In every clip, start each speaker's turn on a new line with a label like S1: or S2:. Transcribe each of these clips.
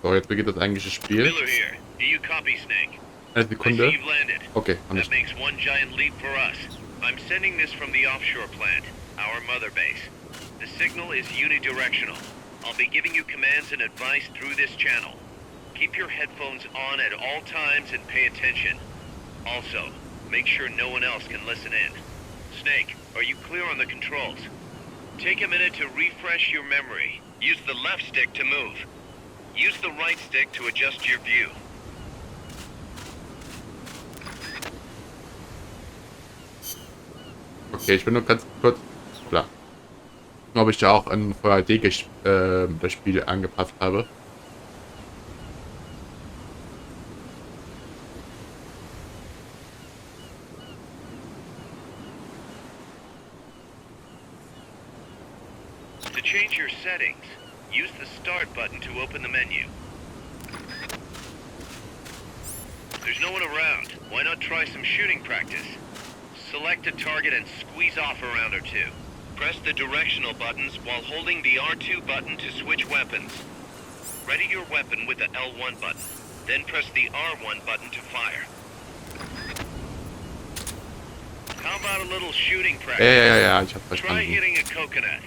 S1: So, jetzt beginnt das eigentliche Spiel.
S2: Miller here. Do you copy, Snake?
S1: Eine
S2: I see
S1: Sekunde.
S2: you've landed.
S1: Okay, noch
S2: That
S1: nicht.
S2: makes one giant leap for us. I'm sending this from the offshore plant, our mother base. The signal is unidirectional. I'll be giving you commands and advice through this channel. Keep your headphones on at all times and pay attention. Also, make sure no one else can listen in. Snake, are you clear on the controls? Take a minute to refresh your memory. Use the left stick to move. Use the right stick to adjust your view.
S1: Okay, ich bin nur ganz kurz. Klar. Ob ich da auch an VHD das Spiel angepasst habe.
S2: To change your settings, use the Start button to open the menu. There's no one around. Why not try some shooting practice? Select a target and squeeze off a round or two. Press the directional buttons while holding the R2 button to switch weapons. Ready your weapon with the L1 button. Then press the R1 button to fire. How about a little shooting practice?
S1: Ja, ich hab
S2: Try
S1: verstanden.
S2: hitting a coconut.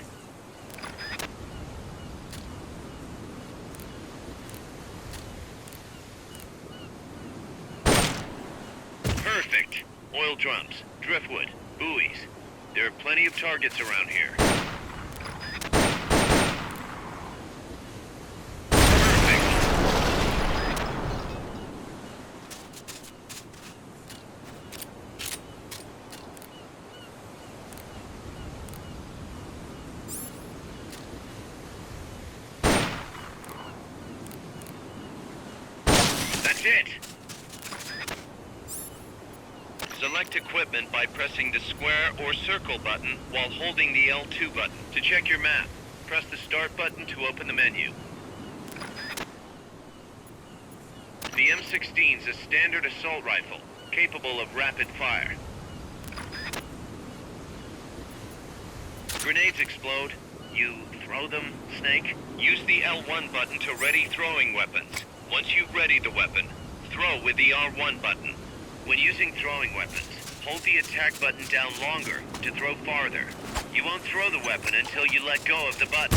S2: Perfect. Oil drums, driftwood, buoys. There are plenty of targets around here. Perfect. That's it. Select equipment by pressing the square or circle button while holding the L2 button. To check your map, press the Start button to open the menu. The M16 is a standard assault rifle, capable of rapid fire. Grenades explode. You throw them, Snake? Use the L1 button to ready throwing weapons. Once you've readied the weapon, throw with the R1 button. When using throwing weapons, hold the attack button down longer to throw farther. You won't throw the weapon until you let go of the button.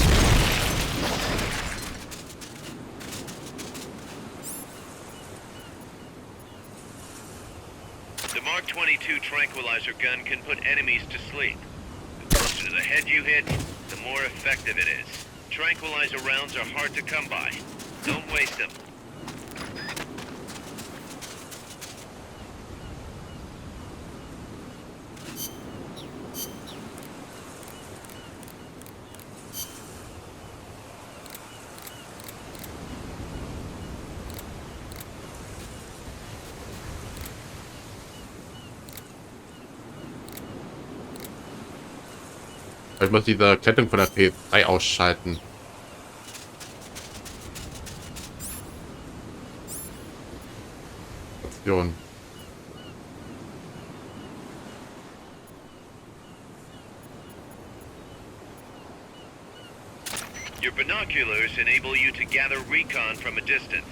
S2: The Mark 22 tranquilizer gun can put enemies to sleep. The closer to the head you hit, the more effective it is. Tranquilizer rounds are hard to come by. Don't waste them.
S1: Ich muss diese Klettung von der P3 ausschalten. Option.
S2: Your binoculars enable you to gather recon from a distance.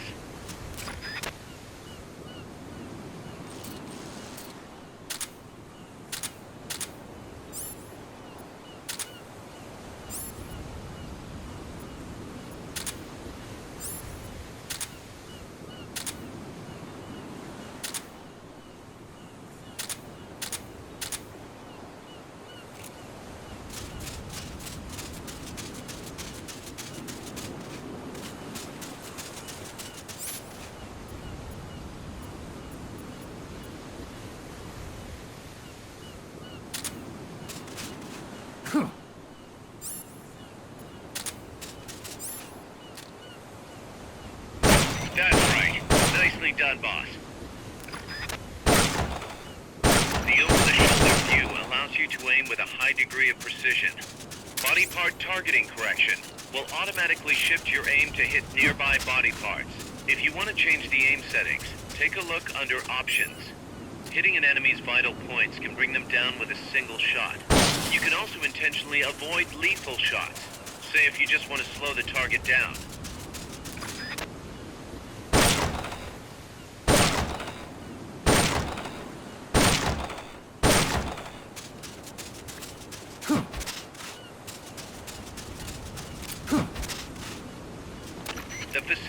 S2: That's right. Nicely done, boss. The over-the-shoulder view allows you to aim with a high degree of precision. Body part targeting correction will automatically shift your aim to hit nearby body parts. If you want to change the aim settings, take a look under Options. Hitting an enemy's vital points can bring them down with a single shot. You can also intentionally avoid lethal shots. Say if you just want to slow the target down.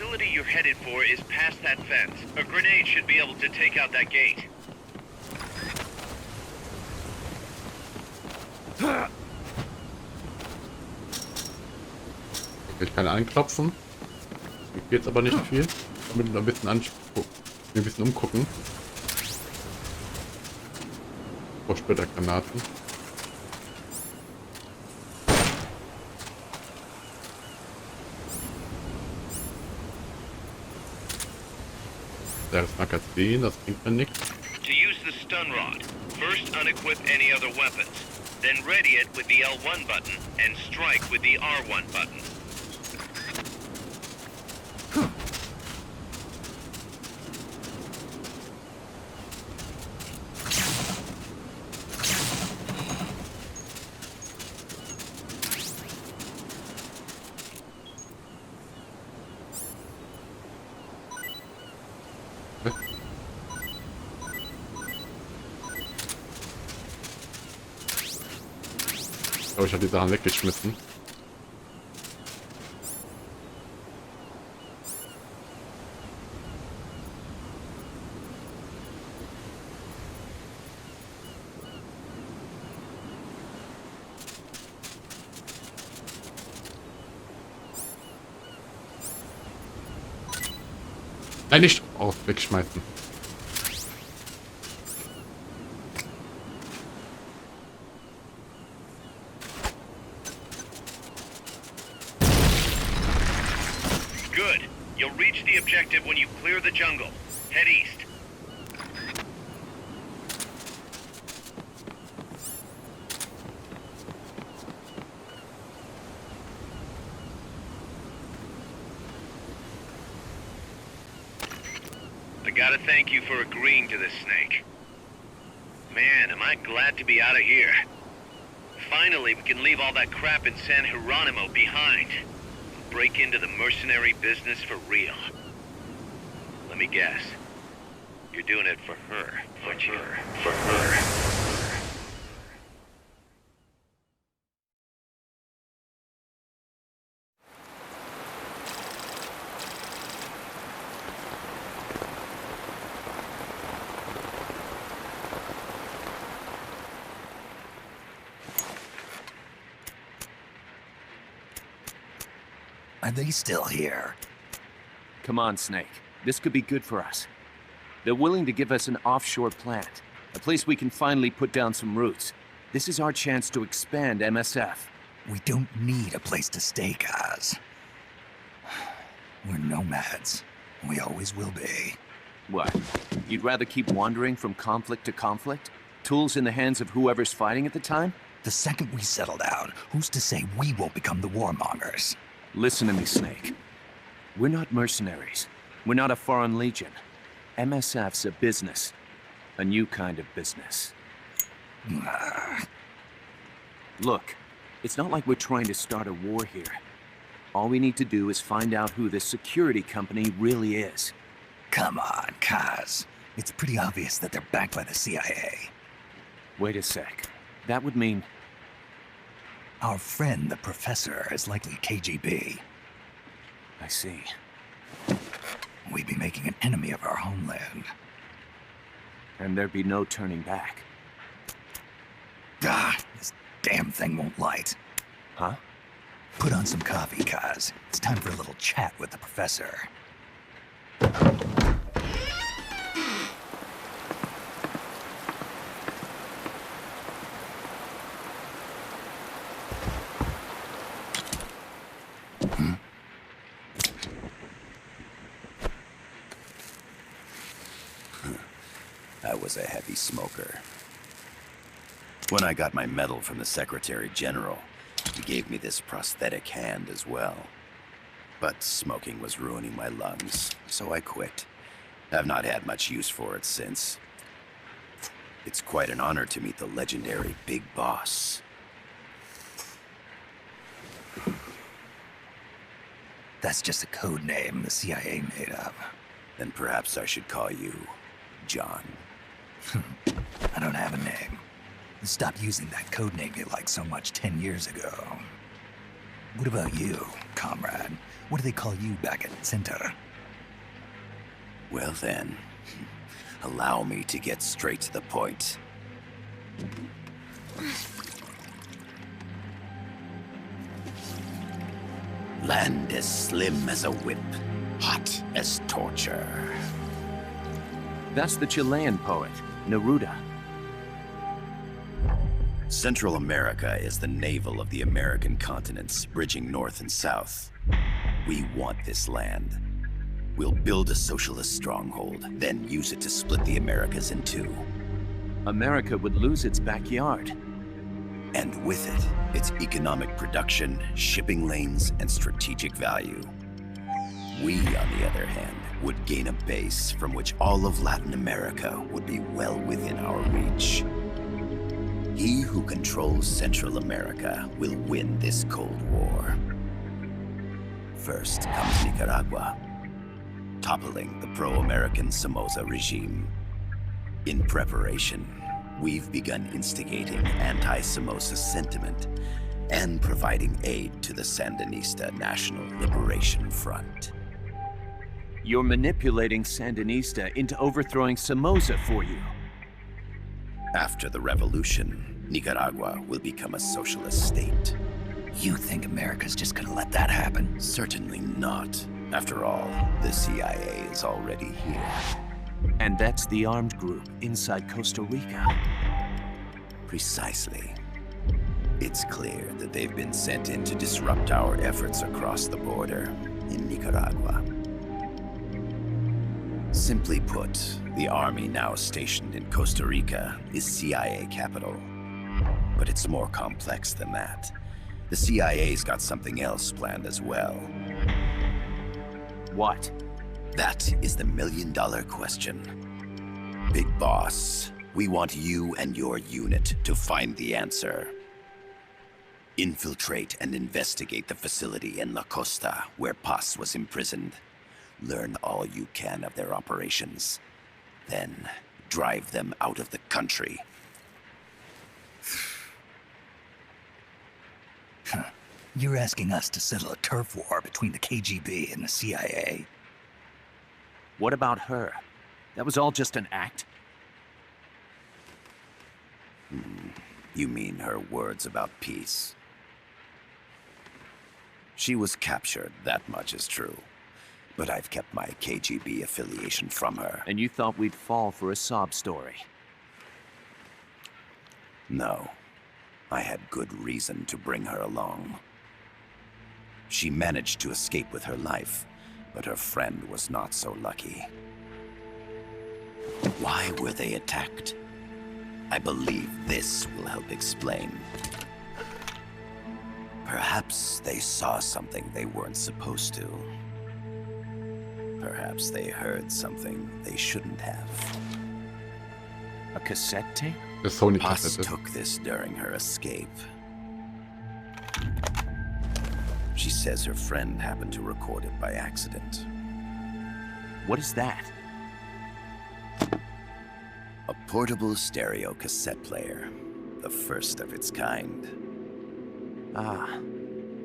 S2: facility you're headed for is past that fence. A grenade should be able to take out that gate.
S1: Ich kann anklopfen. Geht jetzt aber nicht viel. Damit ein bisschen umgucken. Vor Splittergranaten. Das Magazin, das bringt mir nichts.
S2: To use the stun rod, first unequip any other weapons. Then ready it with the L1 button and strike with the R1 button.
S1: Ich glaube, ich habe die Sachen weggeschmissen. Nein, nicht wegschmeißen.
S2: Good. You'll reach the objective when you clear the jungle. Head east. I gotta thank you for agreeing to this, Snake. Man, am I glad to be out of here. Finally, we can leave all that crap in San Geronimo behind. Break into the mercenary business for real. Let me guess. You're doing it for her, aren't you? For her.
S3: Are they still here?
S4: Come on, Snake. This could be good for us. They're willing to give us an offshore plant, a place we can finally put down some roots. This is our chance to expand MSF.
S3: We don't need a place to stay, guys. We're nomads. We always will be.
S4: What? You'd rather keep wandering from conflict to conflict? Tools in the hands of whoever's fighting at the time?
S3: The second we settle down, who's to say we won't become the warmongers?
S4: Listen to me, Snake. We're not mercenaries. We're not a foreign legion. MSF's a business. A new kind of business. Look, it's not like we're trying to start a war here. All we need to do is find out who this security company really is.
S3: Come on, Kaz. It's pretty obvious that they're backed by the CIA.
S4: Wait a sec. That would mean...
S3: Our friend, the professor, is likely KGB.
S4: I see.
S3: We'd be making an enemy of our homeland.
S4: And there'd be no turning back.
S3: Ah, this damn thing won't light.
S4: Huh?
S3: Put on some coffee, Kaz. It's time for a little chat with the professor.
S5: I was a heavy smoker. When I got my medal from the Secretary General, he gave me this prosthetic hand as well. But smoking was ruining my lungs, so I quit. I've not had much use for it since. It's quite an honor to meet the legendary Big Boss.
S3: That's just a code name the CIA made up.
S5: Then perhaps I should call you John.
S3: I don't have a name. Stop using that code name you liked so much 10 years ago. What about you, comrade? What do they call you back at Center?
S5: Well then, allow me to get straight to the point. Land as slim as a whip, hot as torture.
S4: That's the Chilean poet, Neruda.
S5: Central America is the navel of the American continents, bridging north and south. We want this land. We'll build a socialist stronghold, then use it to split the Americas in two.
S4: America would lose its backyard.
S5: And with it, its economic production, shipping lanes, and strategic value. We, on the other hand, would gain a base from which all of Latin America would be well within our reach. He who controls Central America will win this Cold War. First comes Nicaragua, toppling the pro-American Somoza regime. In preparation, we've begun instigating anti-Somoza sentiment and providing aid to the Sandinista National Liberation Front.
S4: You're manipulating Sandinista into overthrowing Somoza for you.
S5: After the revolution, Nicaragua will become a socialist state.
S3: You think America's just gonna let that happen?
S5: Certainly not. After all, the CIA is already here.
S4: And that's the armed group inside Costa Rica.
S5: Precisely. It's clear that they've been sent in to disrupt our efforts across the border in Nicaragua. Simply put, the army now stationed in Costa Rica is CIA capital. But it's more complex than that. The CIA's got something else planned as well.
S4: What?
S5: That is the million-dollar question. Big Boss, we want you and your unit to find the answer. Infiltrate and investigate the facility in La Costa where Paz was imprisoned. Learn all you can of their operations. Then, drive them out of the country.
S3: You're asking us to settle a turf war between the KGB and the CIA?
S4: What about her? That was all just an act?
S5: You mean her words about peace? She was captured, that much is true. But I've kept my KGB affiliation from her.
S4: And you thought we'd fall for a sob story?
S5: No. I had good reason to bring her along. She managed to escape with her life, but her friend was not so lucky. Why were they attacked? I believe this will help explain. Perhaps they saw something they weren't supposed to. Perhaps they heard something they shouldn't have.
S4: A cassette tape?
S1: The Sony
S5: Paz
S1: cassette.
S5: took this during her escape. She says her friend happened to record it by accident.
S4: What is that?
S5: A portable stereo cassette player. The first of its kind.
S4: Ah,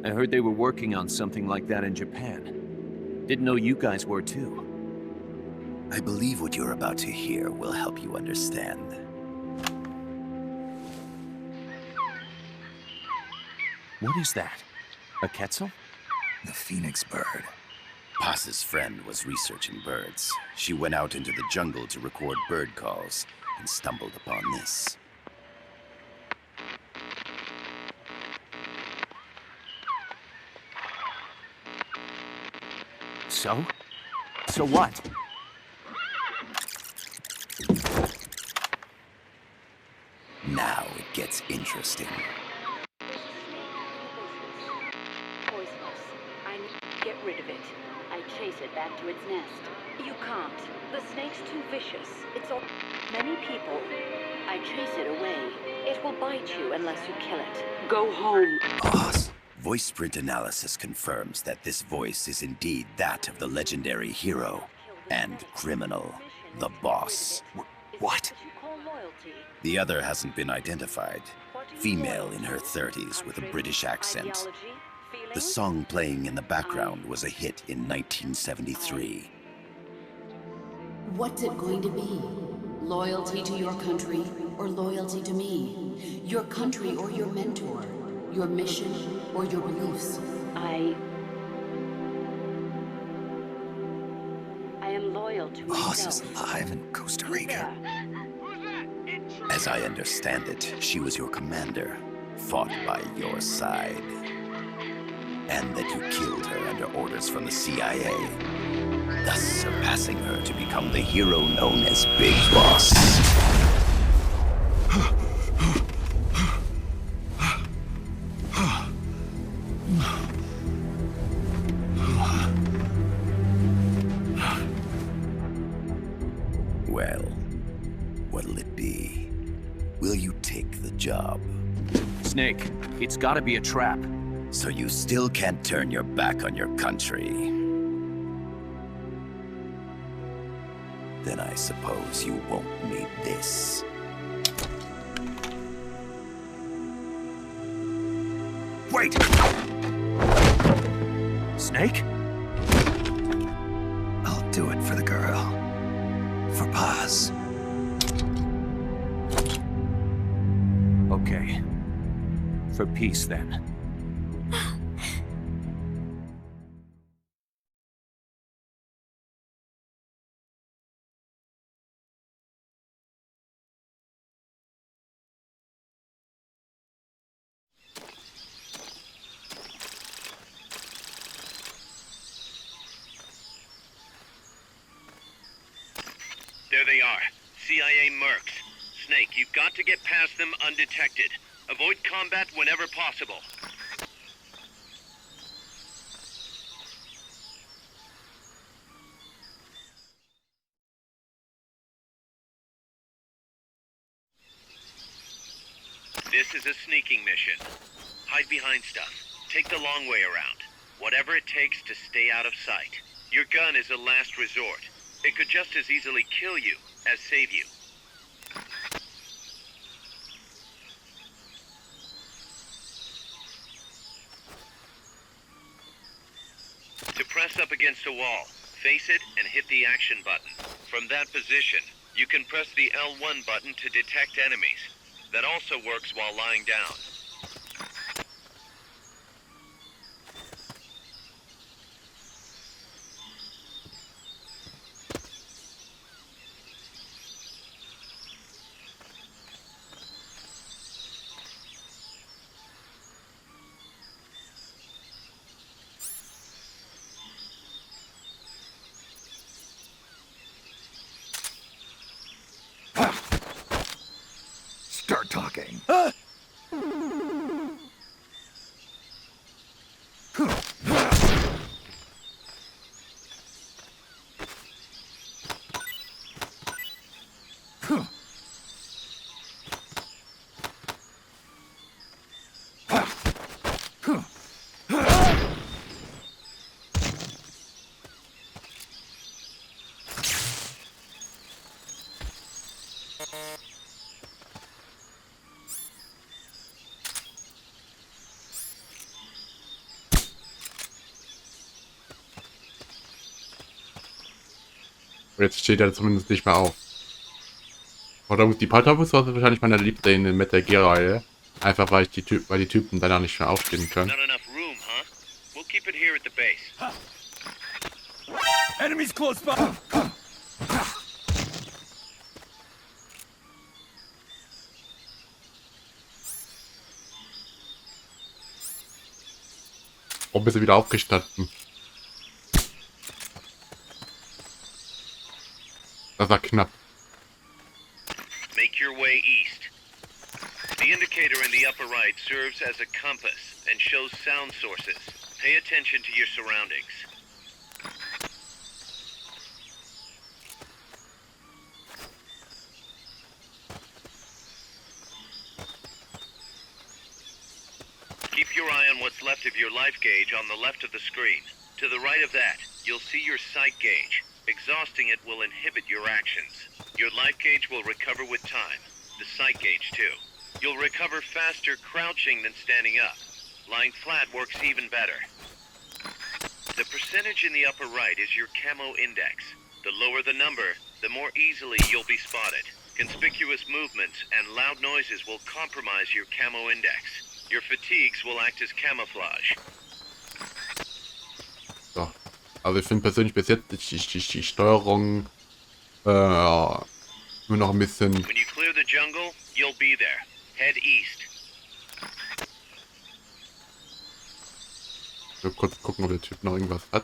S4: I heard they were working on something like that in Japan. Didn't know you guys were too.
S5: I believe what you're about to hear will help you understand.
S4: What is that? A Quetzal?
S3: The Phoenix bird.
S5: Paz's friend was researching birds. She went out into the jungle to record bird calls and stumbled upon this.
S4: So? So what?
S5: Now it gets interesting.
S6: Poisonous. I need to get rid of it. I chase it back to its nest. You can't. The snake's too vicious. It's all many people. I chase it away. It will bite you unless you kill it. Go home.
S5: Paz. Voice print analysis confirms that this voice is indeed that of the legendary hero and criminal, the boss.
S4: What?
S5: The other hasn't been identified. Female in her 30s with a British accent. The song playing in the background was a hit in 1973.
S6: What's it going to be? Loyalty to your country or loyalty to me? Your country or your mentor? Your mission or your beliefs? I am loyal to
S3: Boss
S6: myself.
S3: is alive in Costa Rica.
S5: As I understand it, she was your commander, fought by your side. And that you killed her under orders from the CIA, thus surpassing her to become the hero known as Big Boss. Well, what'll it be? Will you take the job?
S4: Snake, it's gotta be a trap.
S5: So you still can't turn your back on your country? Then I suppose you won't need this.
S3: Wait!
S4: Snake?
S3: I'll do it for the girl. For Paz.
S4: Okay. For peace, then.
S2: There they are. CIA mercs. Snake, you've got to get past them undetected. Avoid combat whenever possible. This is a sneaking mission. Hide behind stuff. Take the long way around. Whatever it takes to stay out of sight. Your gun is a last resort. It could just as easily kill you as save you. To press up against a wall, face it and hit the action button. From that position, you can press the L1 button to detect enemies. That also works while lying down.
S3: Start talking.
S1: Jetzt steht er zumindest nicht mehr auf. Oder die Patobus war wahrscheinlich meine Liebste in der Metal Gear Reihe. Einfach weil die Typen danach nicht mehr aufstehen können.
S2: Not enough room, huh? We'll keep it here at the base.
S4: Enemies close by!
S1: Warum bist du wieder aufgestanden? Das war knapp.
S2: Make your way east. The indicator in the upper right serves as a compass and shows sound sources. Pay attention to your surroundings. Keep your eye on what's left of your life gauge on the left of the screen. To the right of that, you'll see your sight gauge. Exhausting it will inhibit your actions. Your life gauge will recover with time. The sight gauge, too. You'll recover faster crouching than standing up. Lying flat works even better. The percentage in the upper right is your camo index. The lower the number, the more easily you'll be spotted. Conspicuous movements and loud noises will compromise your camo index. Your fatigues will act as camouflage.
S1: So. Also ich finde persönlich bis jetzt die Steuerung nur noch ein bisschen...
S2: When you clear the jungle, you'll be there. Head east.
S1: Ich will kurz gucken, ob der Typ noch irgendwas hat.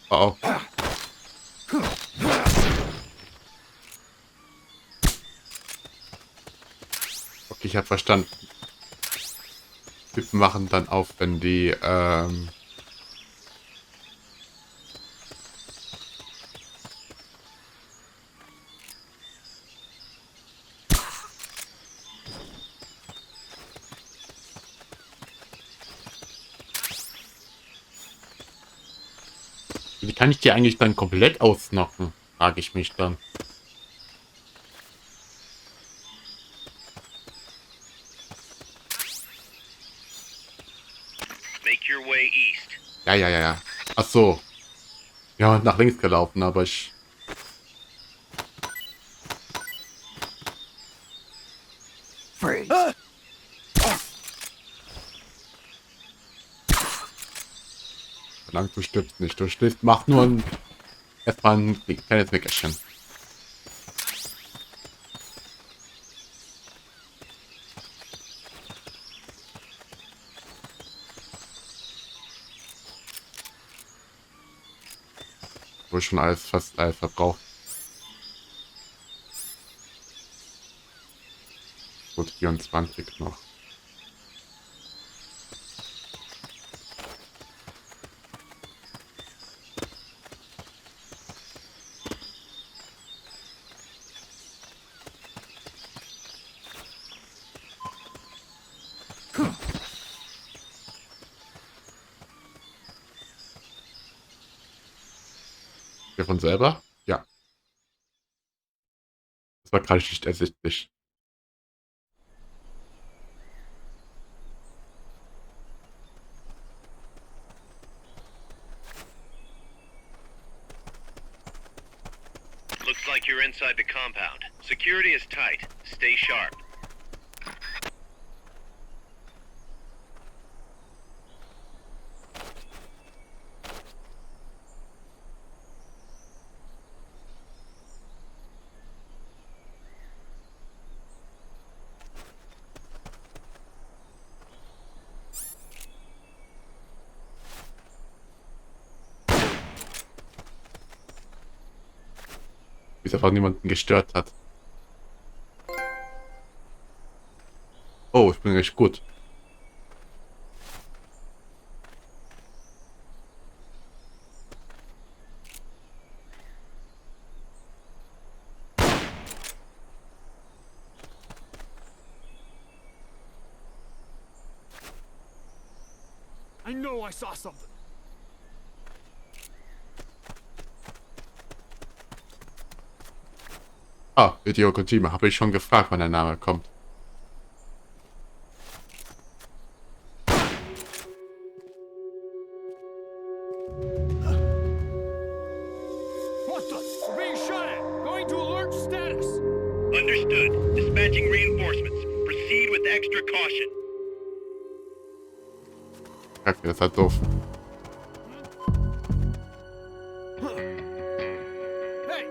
S1: Oh, oh. Okay, ich habe verstanden. Typen machen dann auf, wenn die wie kann ich die eigentlich dann komplett ausnocken? Frage ich mich dann.
S2: Make your way east.
S1: Ja. Ach so. Ja, nach links gelaufen, aber ich...
S3: Freeze.
S1: Solange du stirbst nicht. Du stirbst, mach nur ein... erstmal ein kleines Nickerchen. Wohl schon alles fast verbraucht. Gut, 24 noch. Wir von selber? Ja. Das war gerade nicht ersichtlich.
S2: Looks like you're inside the compound. Security is tight. Stay sharp.
S1: Wie es einfach niemanden gestört hat. Oh, ich bin echt gut.
S7: I know I saw something.
S1: Ah, Hideo Kojima, habe ich schon gefragt, wann der Name kommt.
S7: What the? We're being shot at. Going to alert status.
S2: Understood. Dispatching reinforcements. Proceed with extra caution.
S1: Kacke, das ist halt doof.
S7: Hey. Hey.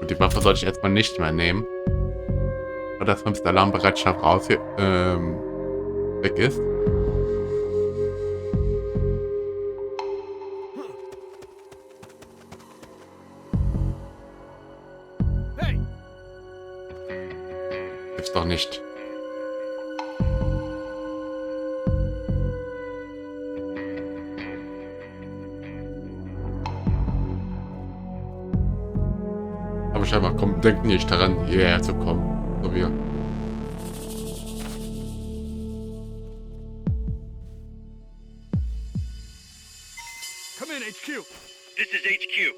S1: Und die Waffe sollte ich erstmal nicht mehr nehmen. Oder dass man bis der Alarmbereitschaft raus weg ist.
S7: Hey.
S1: Gibt's doch nicht. scheinbar denkt nicht daran, hierher zu kommen. So wie.
S7: Come in, HQ.
S2: This is HQ.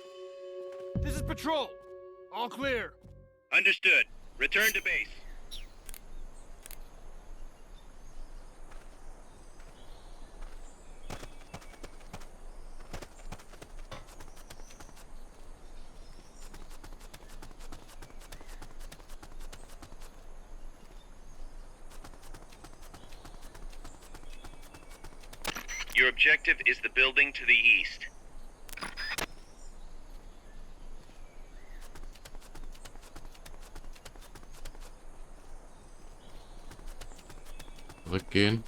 S7: This is patrol. All clear.
S2: Understood. Return to base. Your objective is the building to the east.
S1: Zurückgehen.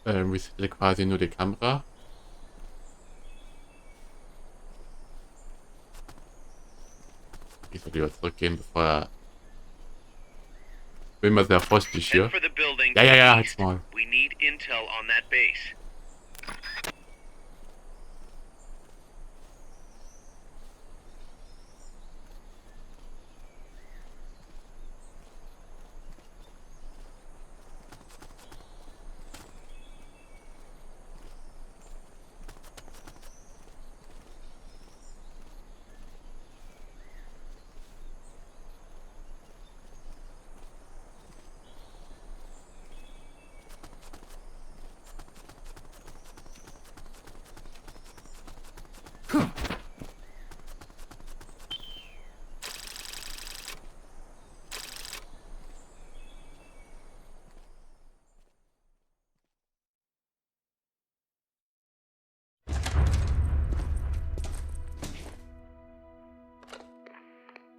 S1: Resettle quasi nur die Kamera. Ich soll lieber zurückgehen, bevor er... Bin mal sehr vorsichtig hier.
S2: Head for the building
S1: Ja,
S2: to
S1: ja,
S2: the
S1: ja,
S2: east.
S1: halt's mal.
S2: We need intel on that base.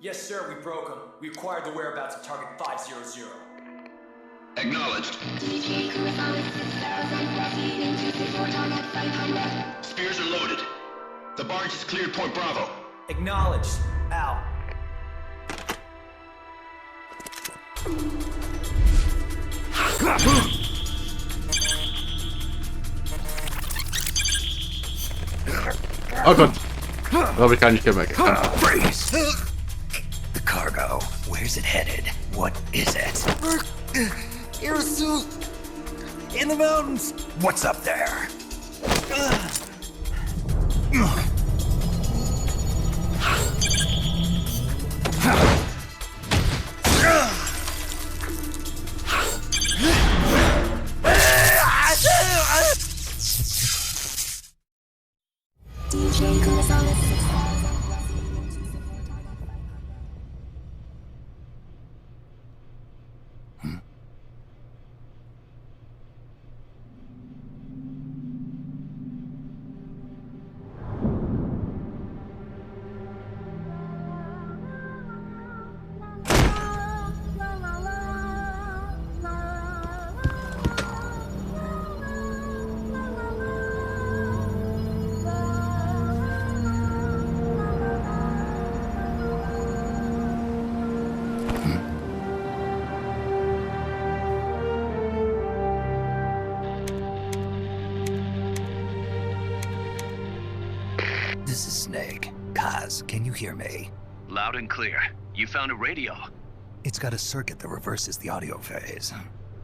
S8: Yes, sir, we broke him. We acquired the whereabouts of target 500.
S9: Acknowledged. Spears are loaded. The barge is cleared Point Bravo.
S8: Acknowledged. Out.
S1: Oh Gott! Das habe ich gar nicht gemerkt.
S3: Freeze! The cargo. Where's it headed? What is it?
S8: Airsuit! In the mountains!
S3: What's up there? This is Snake. Kaz, can you hear me?
S4: Loud and clear. You found a radio.
S3: It's got a circuit that reverses the audio phase.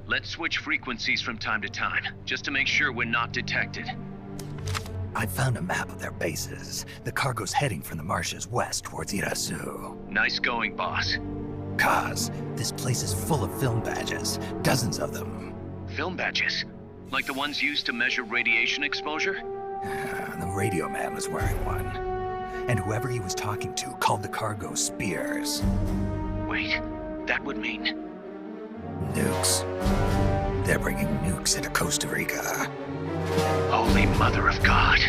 S4: Let's switch frequencies from time to time, just to make sure we're not detected.
S3: I found a map of their bases. The cargo's heading from the marshes west towards Irasu.
S4: Nice going, boss.
S3: Kaz, this place is full of film badges. Dozens of them.
S4: Film badges? Like the ones used to measure radiation exposure?
S3: The radio man was wearing one. And whoever he was talking to called the cargo spears.
S4: Wait, that would mean...
S3: Nukes. They're bringing nukes into Costa Rica.
S4: Holy Mother of God.